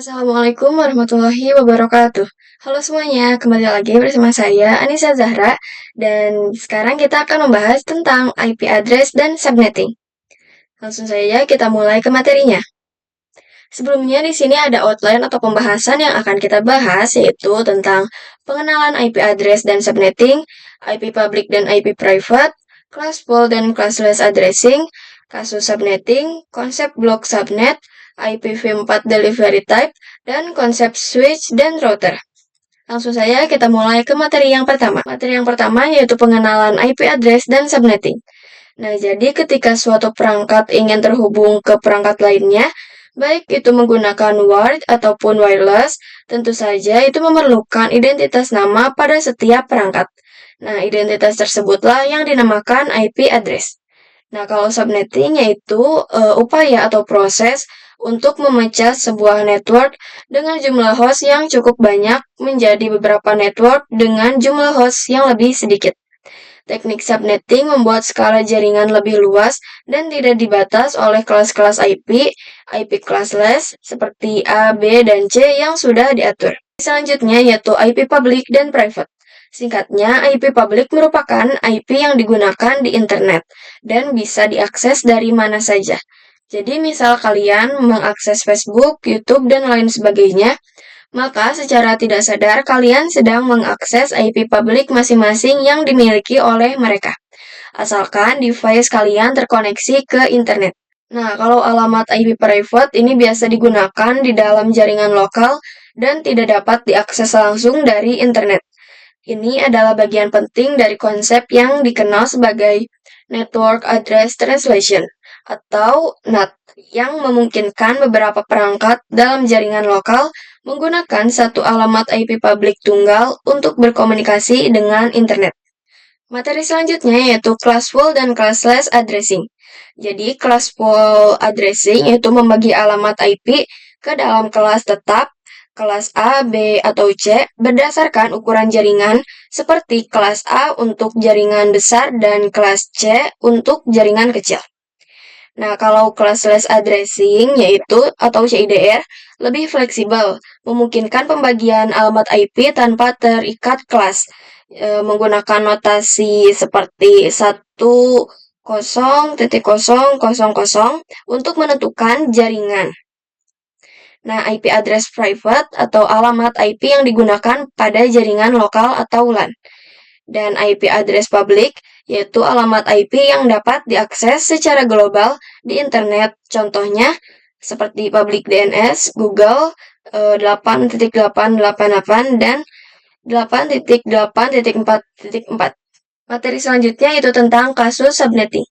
Assalamualaikum warahmatullahi wabarakatuh. Halo semuanya, kembali lagi bersama saya Anissa Zahra dan sekarang kita akan membahas tentang IP address dan subnetting. Langsung saja kita mulai ke materinya. Sebelumnya di sini ada outline atau pembahasan yang akan kita bahas yaitu tentang pengenalan IP address dan subnetting, IP public dan IP private, classful dan classless addressing, kasus subnetting, konsep block subnet, IPv4 delivery type, dan konsep switch dan router. Langsung saja kita mulai ke materi yang pertama. Materi yang pertama yaitu pengenalan IP address dan subnetting. Nah, jadi ketika suatu perangkat ingin terhubung ke perangkat lainnya, baik itu menggunakan wired ataupun wireless, tentu saja itu memerlukan identitas nama pada setiap perangkat. Nah, identitas tersebutlah yang dinamakan IP address. Nah, kalau subnetting yaitu upaya atau proses untuk memecah sebuah network dengan jumlah host yang cukup banyak menjadi beberapa network dengan jumlah host yang lebih sedikit. Teknik subnetting membuat skala jaringan lebih luas dan tidak dibatas oleh kelas-kelas IP classless seperti A, B, dan C yang sudah diatur. Selanjutnya yaitu IP public dan private. Singkatnya, IP public merupakan IP yang digunakan di internet dan bisa diakses dari mana saja. Jadi misal kalian mengakses Facebook, YouTube, dan lain sebagainya, maka secara tidak sadar kalian sedang mengakses IP publik masing-masing yang dimiliki oleh mereka. Asalkan device kalian terkoneksi ke internet. Nah, kalau alamat IP private ini biasa digunakan di dalam jaringan lokal dan tidak dapat diakses langsung dari internet. Ini adalah bagian penting dari konsep yang dikenal sebagai Network Address Translation atau NAT yang memungkinkan beberapa perangkat dalam jaringan lokal menggunakan satu alamat IP publik tunggal untuk berkomunikasi dengan internet. Materi selanjutnya yaitu classful dan classless addressing. Jadi classful addressing yaitu membagi alamat IP ke dalam kelas tetap, kelas A, B, atau C berdasarkan ukuran jaringan seperti kelas A untuk jaringan besar dan kelas C untuk jaringan kecil. Nah, kalau classless addressing yaitu atau CIDR lebih fleksibel, memungkinkan pembagian alamat IP tanpa terikat kelas, menggunakan notasi seperti 10.0.0.0 untuk menentukan jaringan. Nah, IP address private atau alamat IP yang digunakan pada jaringan lokal atau LAN. Dan IP address public yaitu alamat IP yang dapat diakses secara global di internet. Contohnya seperti public DNS, Google 8.888 dan 8.8.4.4. Materi selanjutnya itu tentang kasus subnetting.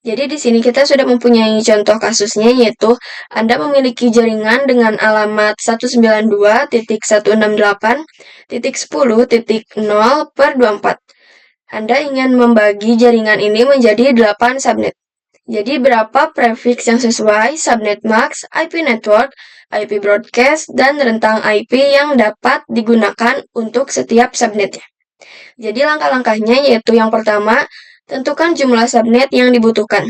Jadi di sini kita sudah mempunyai contoh kasusnya yaitu Anda memiliki jaringan dengan alamat 192.168.10.0/24. Anda ingin membagi jaringan ini menjadi 8 subnet. Jadi berapa prefix yang sesuai, subnet max, IP network, IP broadcast, dan rentang IP yang dapat digunakan untuk setiap subnetnya. Jadi langkah-langkahnya yaitu yang pertama, tentukan jumlah subnet yang dibutuhkan.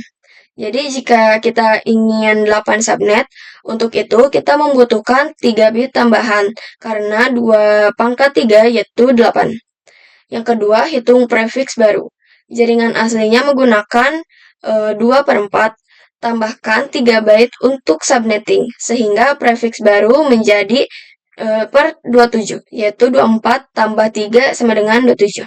Jadi jika kita ingin 8 subnet, untuk itu kita membutuhkan 3 bit tambahan karena 2 × 3 yaitu 8. Yang kedua, hitung prefix baru. Jaringan aslinya menggunakan 2/4, tambahkan 3 byte untuk subnetting, sehingga prefix baru menjadi per 27, yaitu 24 tambah 3 sama dengan 27.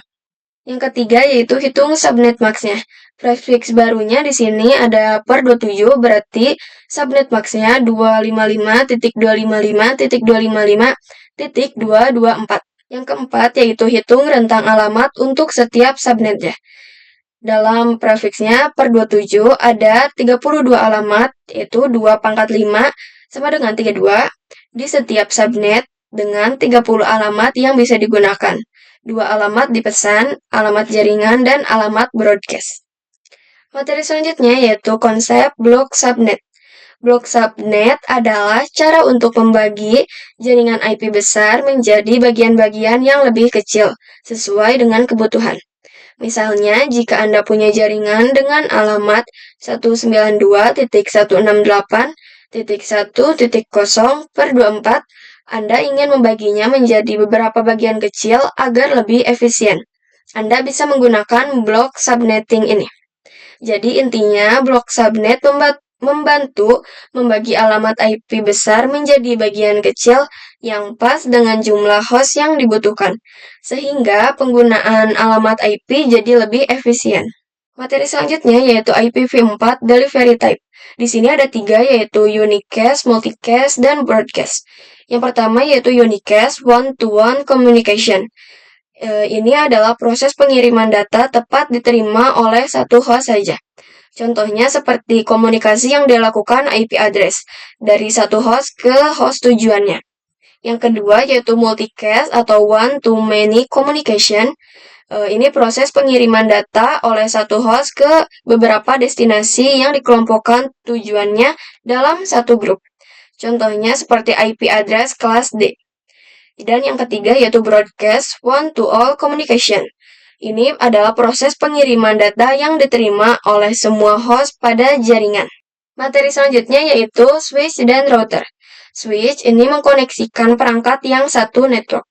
Yang ketiga yaitu hitung subnet max-nya. Prefix barunya di sini ada per 27, berarti subnet max-nya 255.255.255.224. Yang keempat yaitu hitung rentang alamat untuk setiap subnetnya. Dalam prefixnya per 27 ada 32 alamat, yaitu 2/5 sama dengan 32 di setiap subnet dengan 30 alamat yang bisa digunakan. 2 alamat di pesan, alamat jaringan, dan alamat broadcast. Materi selanjutnya yaitu konsep blok subnet. Blok subnet adalah cara untuk membagi jaringan IP besar menjadi bagian-bagian yang lebih kecil, sesuai dengan kebutuhan. Misalnya, jika Anda punya jaringan dengan alamat 1.1.0/24, Anda ingin membaginya menjadi beberapa bagian kecil agar lebih efisien. Anda bisa menggunakan blok subnetting ini. Jadi intinya blok subnet membantu membagi alamat IP besar menjadi bagian kecil yang pas dengan jumlah host yang dibutuhkan, sehingga penggunaan alamat IP jadi lebih efisien. Materi selanjutnya yaitu IPv4 Delivery Type. Di sini ada 3 yaitu Unicast, Multicast, dan Broadcast. Yang pertama yaitu Unicast One-to-One Communication. Ini adalah proses pengiriman data tepat diterima oleh satu host saja. Contohnya seperti komunikasi yang dilakukan IP address dari satu host ke host tujuannya. Yang kedua yaitu multicast atau one-to-many communication. Ini proses pengiriman data oleh satu host ke beberapa destinasi yang dikelompokkan tujuannya dalam satu grup. Contohnya seperti IP address kelas D. Dan yang ketiga yaitu broadcast one-to-all communication. Ini adalah proses pengiriman data yang diterima oleh semua host pada jaringan. Materi selanjutnya yaitu switch dan router. Switch ini mengkoneksikan perangkat yang satu network.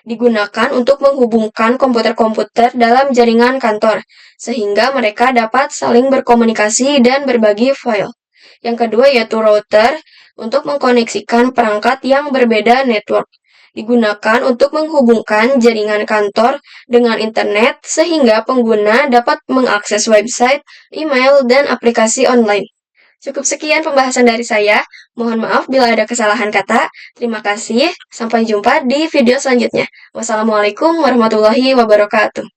Digunakan untuk menghubungkan komputer-komputer dalam jaringan kantor, sehingga mereka dapat saling berkomunikasi dan berbagi file. Yang kedua yaitu router, untuk mengkoneksikan perangkat yang berbeda network. Digunakan untuk menghubungkan jaringan kantor dengan internet sehingga pengguna dapat mengakses website, email, dan aplikasi online. Cukup sekian pembahasan dari saya. Mohon maaf bila ada kesalahan kata. Terima kasih. Sampai jumpa di video selanjutnya. Wassalamualaikum warahmatullahi wabarakatuh.